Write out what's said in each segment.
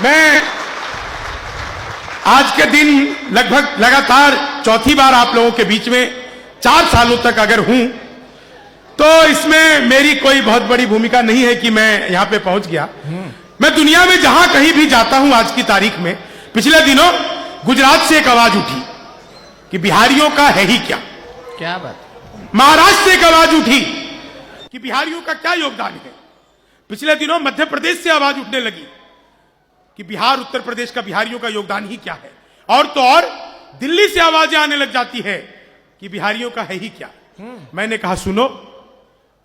मैं आज के दिन लगभग लगातार चौथी बार आप लोगों के बीच में 4 सालों तक अगर हूं तो इसमें मेरी कोई बहुत बड़ी भूमिका नहीं है कि मैं यहां पे पहुंच गया। मैं दुनिया में जहां कहीं भी जाता हूं आज की तारीख में, पिछले दिनों गुजरात से एक आवाज उठी कि बिहारियों का है ही क्या। क्या बात। महाराष्ट्र से एक आवाज उठी कि बिहारियों का क्या योगदान है। पिछले दिनों मध्य प्रदेश से आवाज उठने लगी कि बिहार उत्तर प्रदेश का बिहारियों का योगदान ही क्या है। और तो और दिल्ली से आवाजें आने लग जाती है कि बिहारियों का है ही क्या। मैंने कहा सुनो,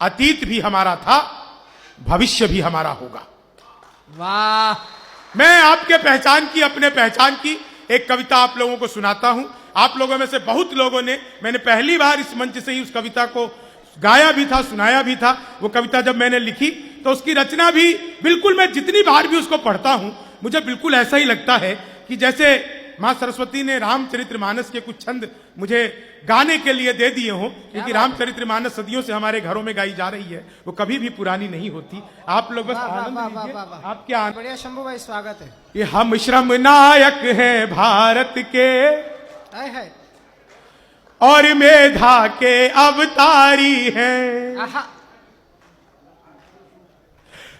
अतीत भी हमारा था, भविष्य भी हमारा होगा। वाह। मैं आपके पहचान की, अपने पहचान की एक कविता आप लोगों को सुनाता हूं। आप लोगों में से बहुत लोगों ने, मैंने पहली बार इस मंच से ही उस कविता को गाया भी था, सुनाया भी था। वो कविता जब मैंने लिखी तो उसकी रचना भी बिल्कुल, मैं जितनी बार भी उसको पढ़ता हूं मुझे बिल्कुल ऐसा ही लगता है कि जैसे मां सरस्वती ने रामचरितमानस के कुछ छंद मुझे गाने के लिए दे दिए हों, क्योंकि रामचरितमानस सदियों से हमारे घरों में गाई जा रही है, वो कभी भी पुरानी नहीं होती। आप लोग बस आनंद लीजिए। आपके आनंद। बढ़िया शंभू भाई, स्वागत है। ये हम श्रम नायक हैं भारत के, है और मेधा के अवतारी हैं।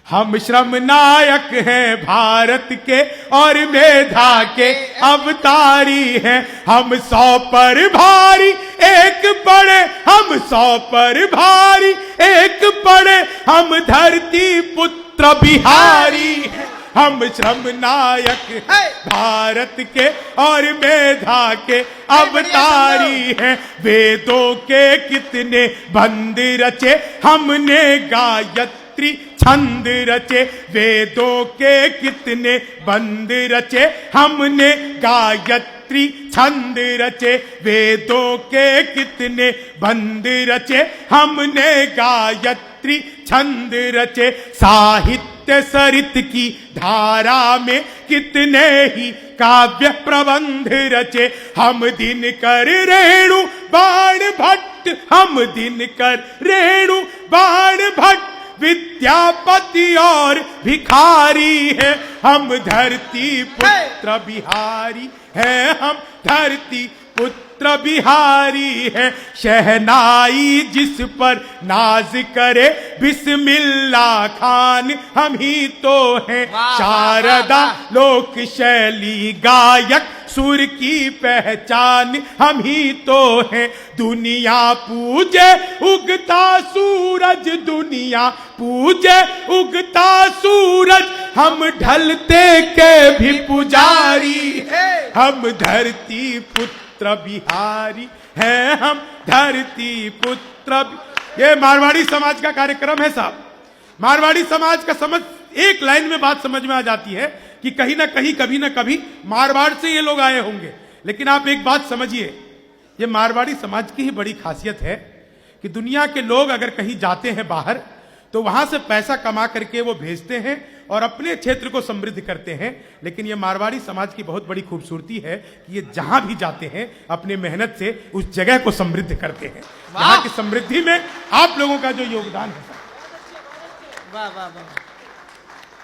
हम श्रम नायक हैं भारत के और मेधा के अवतारी हैं। हम 100 पर भारी एक पड़े, हम 100 पर भारी एक पड़े, हम धरती पुत्र बिहारी हैं। हम श्रम नायक भारत के और मेधा के अवतारी हैं। वेदों के कितने बंद रचे, हमने गायत्री छंद रचे। वेदों के कितने बंद रचे, हमने गायत्री छंद रचे। वेदों के कितने बंद रचे, हमने गायत्री छंद रचे। साहित्य सरित की धारा में कितने ही काव्य प्रबंध रचे। हम दिनकर रेणु बाण भट्ट, हम दिनकर रेणु बाण भट्ट विद्यापति और भिखारी है। हम धरती पुत्र बिहारी है, हम धरती पुत्र बिहारी है। शहनाई जिस पर नाज करे बिस्मिल्ला खान हम ही तो हैं। शारदा लोक शैली गायक सुर की पहचान हम ही तो हैं। दुनिया पूजे उगता सूरज, दुनिया पूजे उगता सूरज, हम ढलते के भी पुजारी हैं। हम धरती पुत्र बिहारी हैं, हम धरती पुत्र। ये मारवाड़ी समाज का कार्यक्रम है साहब। मारवाड़ी समाज का समझ एक लाइन में बात समझ में आ जाती है कि कहीं ना कहीं, कभी ना कभी मारवाड़ से ये लोग आए होंगे। लेकिन आप एक बात समझिए, ये मारवाड़ी समाज की ही बड़ी खासियत है कि दुनिया के लोग अगर कहीं जाते हैं बाहर तो वहां से पैसा कमा करके वो भेजते हैं और अपने क्षेत्र को समृद्ध करते हैं। लेकिन ये मारवाड़ी समाज की बहुत बड़ी खूबसूरती है कि ये जहां भी जाते हैं अपने मेहनत से उस जगह को समृद्ध करते हैं। यहाँ की समृद्धि में आप लोगों का जो योगदान है। वाह वाह वाह।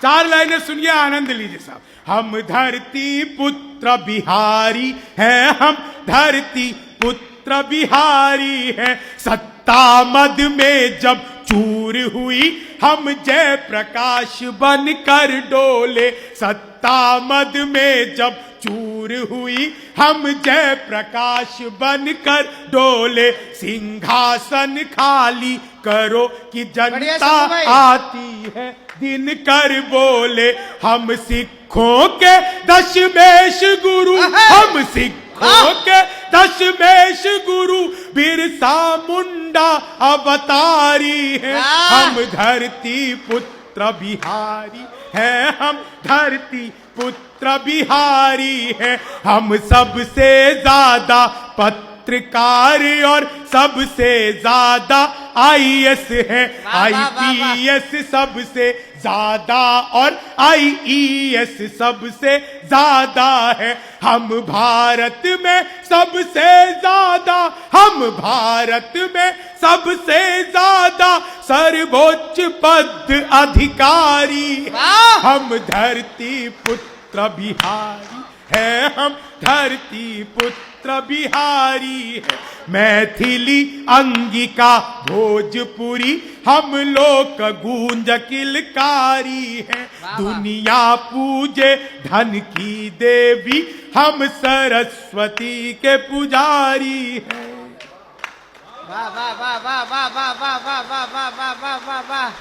4 लाइनें सुनिए, आनंद लीजिए साहब। हम धरती पुत्र बिहारी हैं, हम धरती पुत्र बिहारी हैं। सत्ता मद में जब चूर हुई, हम जय प्रकाश बन कर डोले। सत्ता मद में जब चूर हुई, हम जय प्रकाश बन कर डोले। सिंहासन खाली करो कि जनता आती है दिन कर बोले। हम सिखों के दशमेश गुरु, हम सिखों के दशमेश गुरु, बिरसा मुंडा अवतारी है। हम धरती पुत्र बिहारी है, हम धरती पुत्र बिहारी है। हम सबसे ज्यादा पत्रकार और सबसे ज्यादा आईएएस है। आईपीएस सबसे ज्यादा और आईईएस सबसे ज्यादा है। हम भारत में सबसे ज्यादा, हम भारत में सबसे ज्यादा सर्वोच्च पद अधिकारी। हम धरती पुत्र पुत्र बिहारी है हम, धरती पुत्र बिहारी है। मैथिली अंगिका भोजपुरी हम लोक गूंज किलकारी है। दुनिया पूजे धन की देवी हम सरस्वती के पुजारी है। वाह वाह वाह वाह वाह वाह वाह वाह वाह वाह वाह वाह वाह वाह।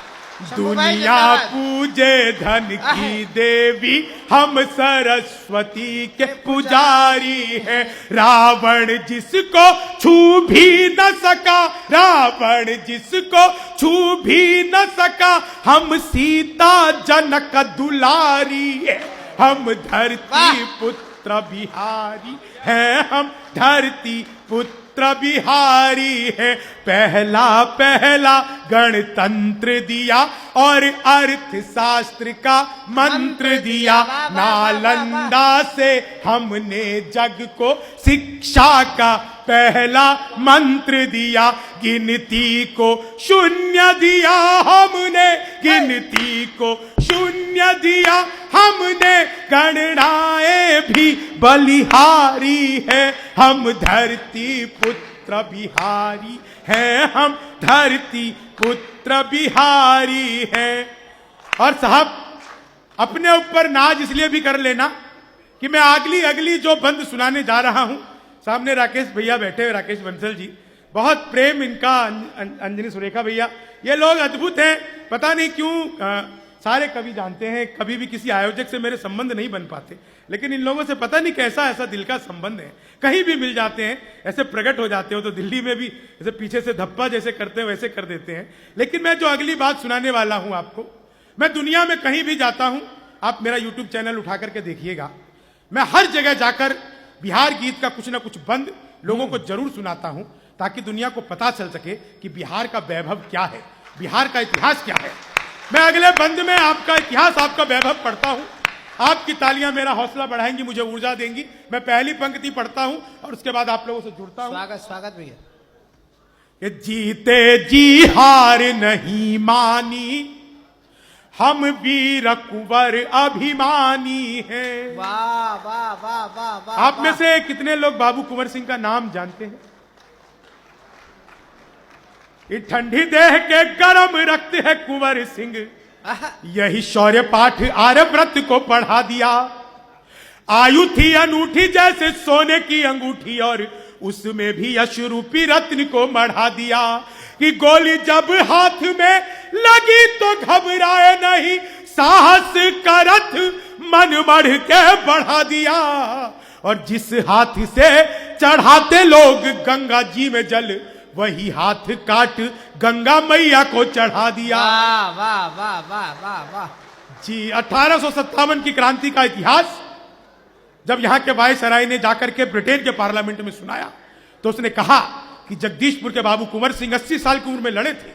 दुनिया पूजे धन की देवी हम सरस्वती के पुजारी है। रावण जिसको छू भी न सका, रावण जिसको छू भी न सका, हम सीता जनक दुलारी है। हम धरती पुत्र बिहारी है हम, धरती पुत्र बिहारी है। पहला पहला गणतंत्र दिया और अर्थशास्त्र का मंत्र दिया। नालंदा से हमने जग को शिक्षा का पहला मंत्र दिया। गिनती को शून्य दिया हमने, गिनती को शून्य दिया हमने। गणनाएं भी बलिहारी है। हम धरती पुत्र बिहारी है हम, धरती पुत्र बिहारी है। और साहब अपने ऊपर नाज इसलिए भी कर लेना कि मैं अगली जो बंद सुनाने जा रहा हूं, सामने राकेश भैया बैठे, राकेश बंसल जी, बहुत प्रेम इनका, अंजनी सुरेखा भैया, ये लोग अद्भुत हैं। पता नहीं क्यों सारे कवि जानते हैं, कभी भी किसी आयोजक से मेरे संबंध नहीं बन पाते, लेकिन इन लोगों से पता नहीं कैसा ऐसा दिल का संबंध है। कहीं भी मिल जाते हैं, ऐसे प्रकट हो जाते हो। तो दिल्ली में भी ऐसे पीछे से धप्पा जैसे करते हैं वैसे कर देते हैं। लेकिन मैं जो अगली बात सुनाने वाला हूं आपको, मैं दुनिया में कहीं भी जाता हूं, आप मेरा यूट्यूब चैनल उठा करके देखिएगा, मैं हर जगह जाकर बिहार गीत का कुछ ना कुछ बंद लोगों को जरूर सुनाता हूं, ताकि दुनिया को पता चल सके कि बिहार का वैभव क्या है, बिहार का इतिहास क्या है। मैं अगले बंद में आपका इतिहास, आपका वैभव पढ़ता हूं। आपकी तालियां मेरा हौसला बढ़ाएंगी, मुझे ऊर्जा देंगी। मैं पहली पंक्ति पढ़ता हूं और उसके बाद आप लोगों से जुड़ता हूं। स्वागत स्वागत भैया। कि जीते जी हार नहीं मानी, हम वीर कुंवर अभिमानी हैं। वाह वाह वाह वाह वाह। आप में से कितने लोग बाबू कुंवर सिंह का नाम जानते हैं? ये ठंडी देह के गरम रक्त है कुंवर सिंह, यही शौर्य पाठ आर्यव्रत को पढ़ा दिया। आयु थी अनूठी जैसे सोने की अंगूठी, और उसमें भी अशरूपी रत्न को मढ़ा दिया। कि गोली जब हाथ में लगी तो घबराए नहीं, साहस का रथ मन बढ़ के बढ़ा दिया। और जिस हाथ से चढ़ाते लोग गंगा जी में जल, वही हाथ काट गंगा मैया को चढ़ा दिया। वाह वाह वाह वाह वाह वाह जी। 1857 की क्रांति का इतिहास जब यहां के वायसराय ने जाकर के ब्रिटेन के पार्लियामेंट में सुनाया, तो उसने कहा कि जगदीशपुर के बाबू कुंवर सिंह 80 साल की उम्र में लड़े थे।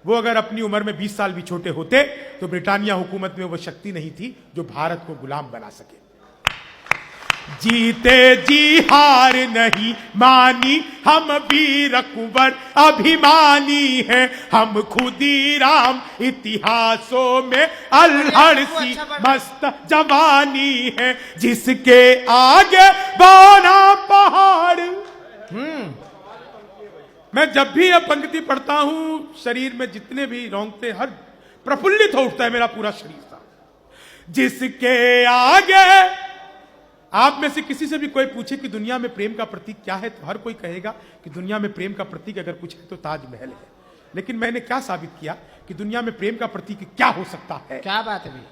वो अगर अपनी उम्र में 20 साल भी छोटे होते तो ब्रिटानिया हुकूमत में वो शक्ति नहीं थी जो भारत को गुलाम बना सके। जीते जी हार नहीं मानी, हम वीर कुंवर अभिमानी हैं। हम खुदीराम इतिहासों में अल्हड़ सी मस्त जवानी है। जिसके आगे बना पहाड़। मैं जब भी यह पंक्ति पढ़ता हूं, शरीर में जितने भी रोंगटे हर प्रफुल्लित हो उठता है मेरा पूरा शरीर सा। जिसके आगे, आप में से किसी से भी कोई पूछे कि दुनिया में प्रेम का प्रतीक क्या है, तो हर कोई कहेगा कि दुनिया में प्रेम का प्रतीक अगर कुछ है तो ताजमहल है। लेकिन मैंने क्या साबित किया कि दुनिया में प्रेम का प्रतीक क्या हो सकता है। क्या बात है भैया।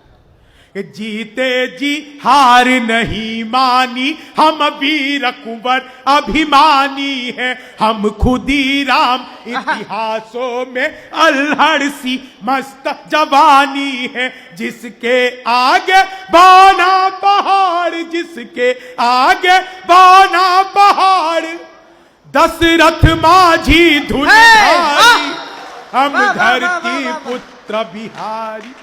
जीते जी हार नहीं मानी, हम वीर कुंवर अभिमानी हैं। हम खुदीराम इतिहासों में अल्हड़ सी मस्त जवानी है। जिसके आगे बाना पहाड़, जिसके आगे बाना पहाड़, दशरथ माझी धुनधारी, हम धरती पुत्र बिहारी।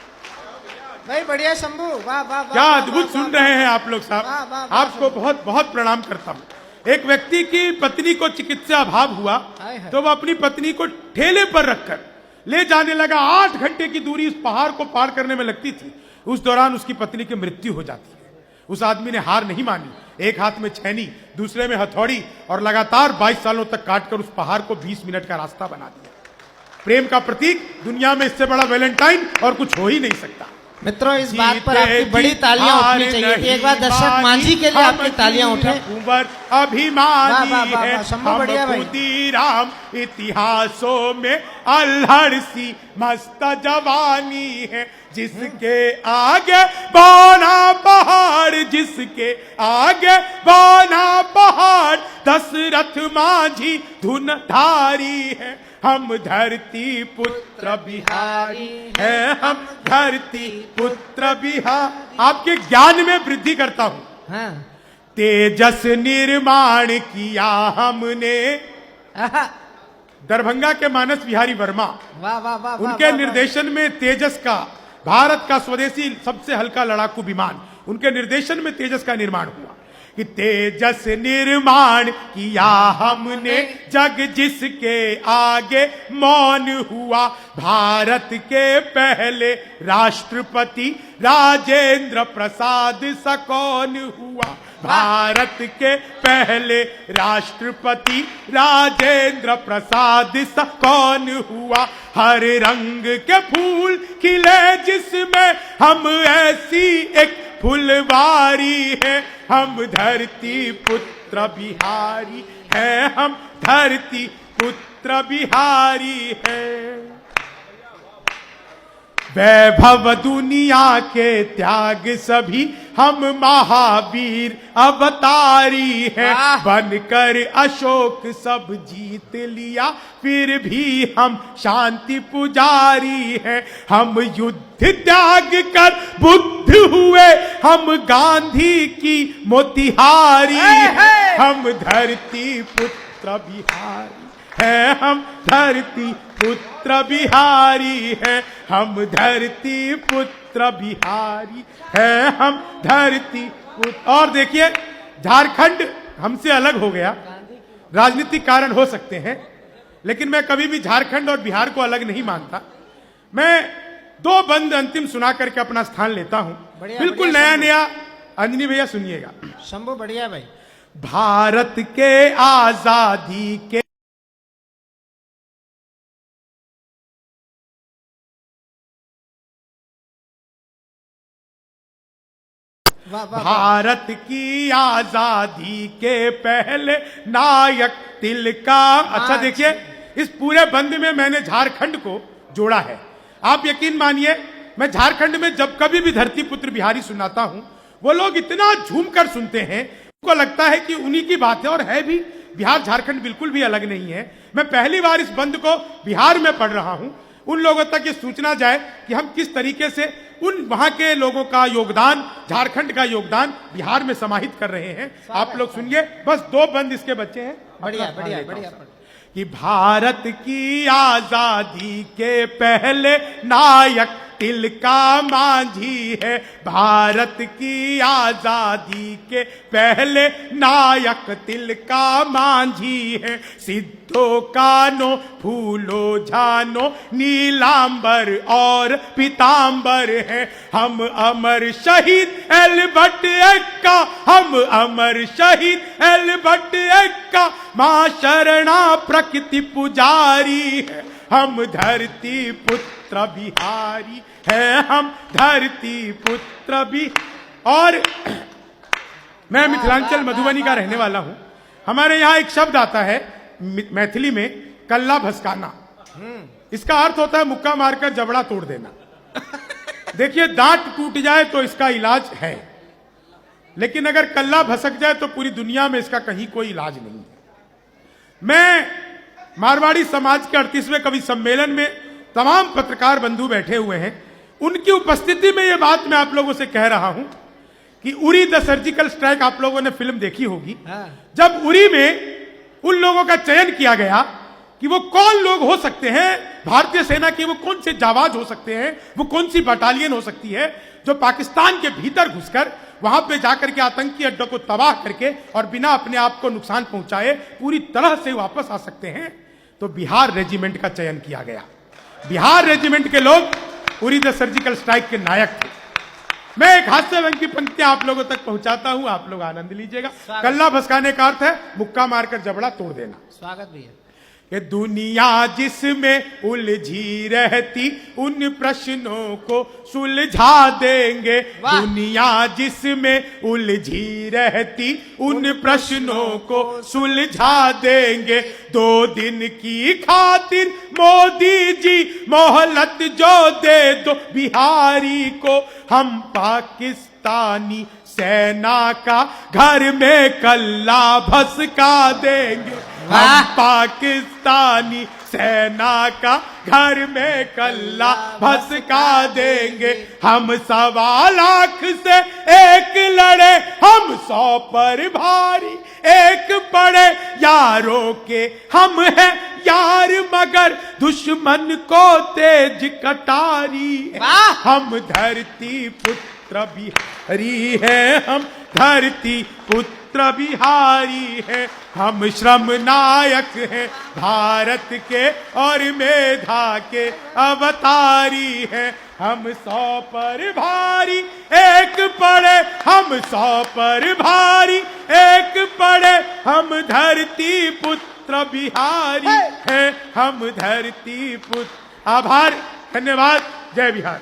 भाई बढ़िया शंभू, वाह वाह। क्या अद्भुत सुन रहे हैं आप लोग साहब। आपको बहुत बहुत प्रणाम करता हूं। एक व्यक्ति की पत्नी को चिकित्सा अभाव हुआ, तो वह अपनी पत्नी को ठेले पर रखकर ले जाने लगा। 8 घंटे की दूरी इस पहाड़ को पार करने में लगती थी। उस दौरान उसकी पत्नी की मृत्यु हो जाती है। उस आदमी ने हार नहीं मानी, एक हाथ में छैनी, दूसरे में हथौड़ी, और लगातार 22 सालों तक काटकर उस पहाड़ को 20 मिनट का रास्ता बना दिया। प्रेम का प्रतीक, दुनिया में इससे बड़ा वैलेंटाइन और कुछ हो ही नहीं सकता। मित्रों, इस बात पर आपकी बड़ी तालियां उठनी चाहिए थी। एक बार दर्शक मांझी के लिए आपकी तालियां उठे। अभिमानी है शंभू, बढ़िया भाई। खुदीराम इतिहासों में अल्हड़ सी मस्त जवानी है, जिसके आगे बना पहाड़, जिसके आगे बना पहाड़, दशरथ मांझी धुनधारी है। हम धरती पुत्र बिहारी है, हम धरती पुत्र बिहार। आपके ज्ञान में वृद्धि करता हूं। हाँ। तेजस निर्माण किया हमने, दरभंगा के मानस बिहारी वर्मा, वाह वाह वाह, उनके निर्देशन में तेजस का, भारत का स्वदेशी सबसे हल्का लड़ाकू विमान, उनके निर्देशन में तेजस का निर्माण हुआ। कि तेजस निर्माण किया हमने, जग जिसके आगे मौन हुआ। भारत के पहले राष्ट्रपति राजेंद्र प्रसाद सा कौन हुआ। भारत के पहले राष्ट्रपति राजेंद्र प्रसाद सा कौन हुआ। हर रंग के फूल खिले जिसमें हम ऐसी एक फुलवारी है। हम धरती पुत्र बिहारी है, हम धरती पुत्र बिहारी है। वैभव दुनिया के त्याग सभी, हम महावीर अवतारी हैं। बनकर अशोक सब जीत लिया, फिर भी हम शांति पुजारी हैं। हम युद्ध त्याग कर बुद्ध हुए, हम गांधी की मोतिहारी हैं। हम धरती पुत्र बिहारी है, हम धरती पुत्र बिहारी है। हम धरती पुत्र बिहारी है, हम धरती पुत्र। और देखिए, झारखंड हमसे अलग हो गया, राजनीतिक कारण हो सकते हैं, लेकिन मैं कभी भी झारखंड और बिहार को अलग नहीं मानता। मैं 2 बंद अंतिम सुना करके अपना स्थान लेता हूं, बिल्कुल नया नया। अंजनी भैया सुनिएगा। शंभू, बढ़िया भाई। भारत के आजादी के भारत की आजादी के पहले नायक तिलका। अच्छा देखिए, इस पूरे बंद में मैंने झारखंड को जोड़ा है। आप यकीन मानिए, मैं झारखंड में जब कभी भी धरती पुत्र बिहारी सुनाता हूं, वो लोग इतना झूमकर सुनते हैं, उनको लगता है कि उन्हीं की बात है। और है भी, बिहार झारखंड बिल्कुल भी अलग नहीं है। मैं पहली बार इस बंद को बिहार में पढ़ रहा हूं, उन लोगों तक ये सूचना जाए कि हम किस तरीके से उन वहां के लोगों का योगदान, झारखंड का योगदान बिहार में समाहित कर रहे हैं। आप लोग सुनिए, बस 2 बंद इसके बच्चे हैं। बढ़िया बढ़िया बढ़िया। कि भारत की आजादी के पहले नायक तिलका मांझी है। भारत की आजादी के पहले नायक तिलका मांझी है। सिद्धो कानो फूलो झानो नीलांबर और पीतांबर है। हम अमर शहीद एल्बर्ट एक्का, हम अमर शहीद एल्बर्ट एक्का, मां शरणा प्रकृति पुजारी है। हम धरती पुत्र बिहारी है, हम धरती पुत्र भी। और मैं मिथिलांचल मधुबनी का रहने वाला हूं। हमारे यहां एक शब्द आता है मैथिली में, कल्ला भस्काना। इसका अर्थ होता है मुक्का मारकर जबड़ा तोड़ देना। देखिए, दांत टूट जाए तो इसका इलाज है, लेकिन अगर कल्ला भसक जाए तो पूरी दुनिया में इसका कहीं कोई इलाज नहीं है। मैं मारवाड़ी समाज के 38वें कवि सम्मेलन में तमाम पत्रकार बंधु बैठे हुए हैं, उनकी उपस्थिति में यह बात मैं आप लोगों से कह रहा हूं कि उरी द सर्जिकल स्ट्राइक, आप लोगों ने फिल्म देखी होगी। जब उरी में उन लोगों का चयन किया गया कि वो कौन लोग हो सकते हैं भारतीय सेना के, वो कौन से जाबाज हो सकते हैं, वो कौन सी बटालियन हो सकती है जो पाकिस्तान के भीतर घुसकर वहां पे जाकर के आतंकी अड्डों को तबाह करके और बिना अपने आप को नुकसान पहुंचाए पूरी तरह से वापस आ सकते हैं, तो बिहार रेजिमेंट का चयन किया गया। बिहार रेजिमेंट के लोग उरी द सर्जिकल स्ट्राइक के नायक थे। मैं एक हास्य व्यंग की पंक्तियां आप लोगों तक पहुंचाता हूं, आप लोग आनंद लीजिएगा। स्वागत। कल्ला भसकाने का अर्थ है मुक्का मारकर जबड़ा तोड़ देना। स्वागत भैया। ये दुनिया जिसमें उलझी रहती उन प्रश्नों को सुलझा देंगे। वाह। दुनिया जिसमें उलझी रहती उन प्रश्नों को सुलझा देंगे। 2 दिन की खातिर मोदी जी मोहलत जो दे दो बिहारी को, हम पाकिस्तानी सेना का घर में कल्ला भसका देंगे। हम पाकिस्तानी सेना का घर में कल्ला भसका देंगे। हम 1.25 लाख से एक लड़े, हम 100 पर भारी एक पड़े। यारों के हम हैं यार मगर दुश्मन को तेज कटारी है। हम धरती पुत्र बिहारी है, हम धरती पुत्र बिहारी है। हम श्रम नायक हैं भारत के और मेधा के अवतारी हैं। हम 100 पर भारी एक पड़े, हम 100 पर भारी एक पड़े। हम धरती पुत्र बिहारी हैं, हम धरती पुत्र। आभार, धन्यवाद, जय बिहार।